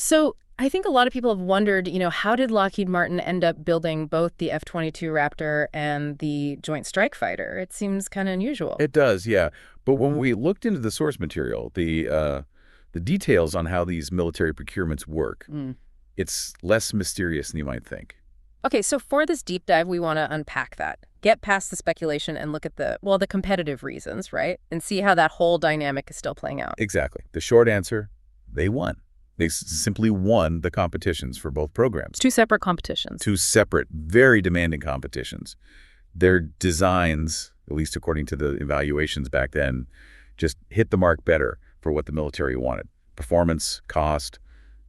So I think a lot of people have wondered, how did Lockheed Martin end up building both the F-22 Raptor and the Joint Strike Fighter? It seems kind of unusual. It does, yeah. But when we looked into the source material, the details on how these military procurements work, Mm. it's less mysterious than you might think. Okay, so for this deep dive, we want to unpack that. Get past the speculation and look at the competitive reasons, right? And see how that whole dynamic is still playing out. Exactly. The short answer, they won. They simply won the competitions for both programs. Two separate competitions. Two separate, very demanding competitions. Their designs, at least according to the evaluations back then, just hit the mark better for what the military wanted. Performance, cost,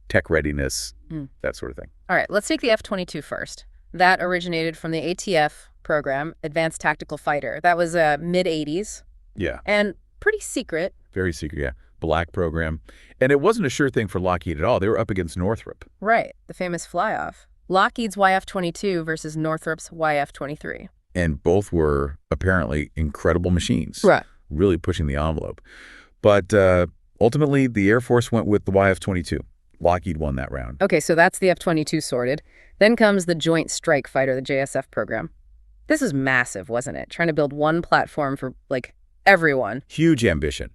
tech readiness, that sort of thing. All right, let's take the F-22 first. That originated from the ATF program, Advanced Tactical Fighter. That was mid-'80s. Yeah. And pretty secret. Very secret, yeah. Black program. And it wasn't a sure thing for Lockheed at all. They were up against Northrop. Right, the famous fly-off. Lockheed's YF-22 versus Northrop's YF-23. And both were apparently incredible machines. Right. Really pushing the envelope. But ultimately, the Air Force went with the YF-22. Lockheed won that round. Okay, so that's the F-22 sorted. Then comes the Joint Strike Fighter, the JSF program. This is massive, wasn't it? Trying to build one platform for, everyone. Huge ambition.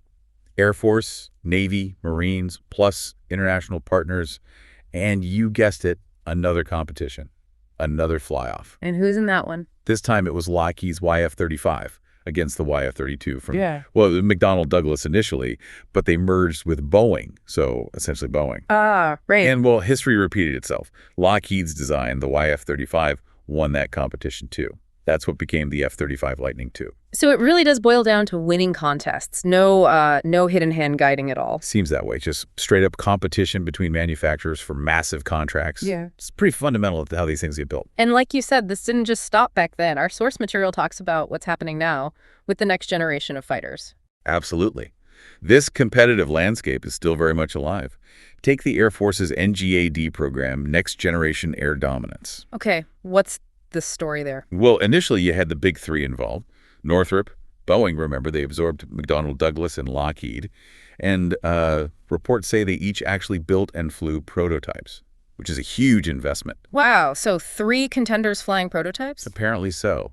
Air Force, Navy, Marines, plus international partners. And you guessed it, another competition. Another fly-off. And who's in that one? This time it was Lockheed's YF-35 against the YF-32 from, McDonnell Douglas initially, but they merged with Boeing, so essentially Boeing. Ah, right. And, history repeated itself. Lockheed's design, the YF-35, won that competition too. That's what became the F-35 Lightning II. So it really does boil down to winning contests. No hidden hand guiding at all. Seems that way. Just straight up competition between manufacturers for massive contracts. Yeah. It's pretty fundamental to how these things get built. And like you said, this didn't just stop back then. Our source material talks about what's happening now with the next generation of fighters. Absolutely. This competitive landscape is still very much alive. Take the Air Force's NGAD program, Next Generation Air Dominance. Okay, what's the story there? Well, initially you had the big three involved. Northrop, Boeing, remember, they absorbed McDonnell Douglas and Lockheed. And reports say they each actually built and flew prototypes, which is a huge investment. Wow, so 3 contenders flying prototypes? Apparently so.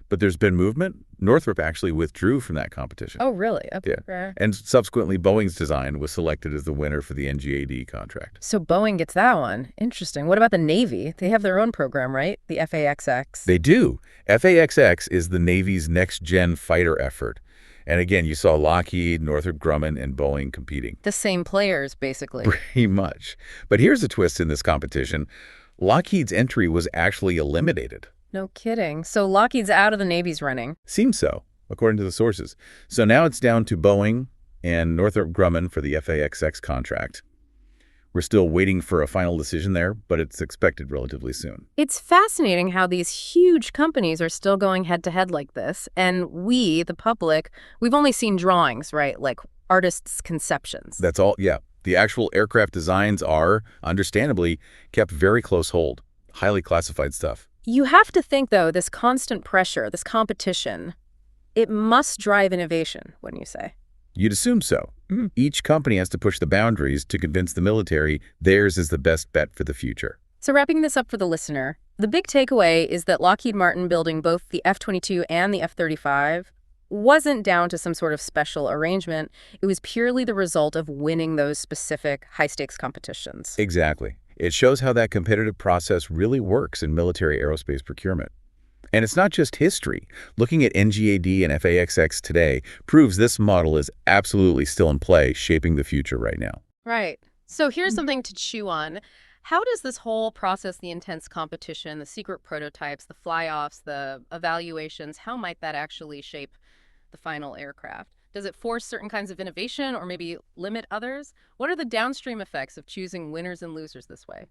But there's been movement. Northrop actually withdrew from that competition. Oh, really? Okay. Yeah. And subsequently, Boeing's design was selected as the winner for the NGAD contract. So Boeing gets that one. Interesting. What about the Navy? They have their own program, right? The FAXX. They do. FAXX is the Navy's next-gen fighter effort. And again, you saw Lockheed, Northrop Grumman, and Boeing competing. The same players, basically. Pretty much. But here's a twist in this competition. Lockheed's entry was actually eliminated. No kidding. So Lockheed's out of the Navy's running. Seems so, according to the sources. So now it's down to Boeing and Northrop Grumman for the FAXX contract. We're still waiting for a final decision there, but it's expected relatively soon. It's fascinating how these huge companies are still going head-to-head like this. And we, the public, we've only seen drawings, right? Like artists' conceptions. That's all, yeah. The actual aircraft designs are, understandably, kept very close hold. Highly classified stuff. You have to think, though, this constant pressure, this competition, it must drive innovation, wouldn't you say? You'd assume so. Each company has to push the boundaries to convince the military theirs is the best bet for the future. So wrapping this up for the listener, the big takeaway is that Lockheed Martin building both the F-22 and the F-35 wasn't down to some sort of special arrangement. It was purely the result of winning those specific high-stakes competitions. Exactly. It shows how that competitive process really works in military aerospace procurement. And it's not just history. Looking at NGAD and FAXX today proves this model is absolutely still in play, shaping the future right now. Right. So here's something to chew on. How does this whole process, the intense competition, the secret prototypes, the fly-offs, the evaluations, how might that actually shape the final aircraft? Does it force certain kinds of innovation or maybe limit others? What are the downstream effects of choosing winners and losers this way?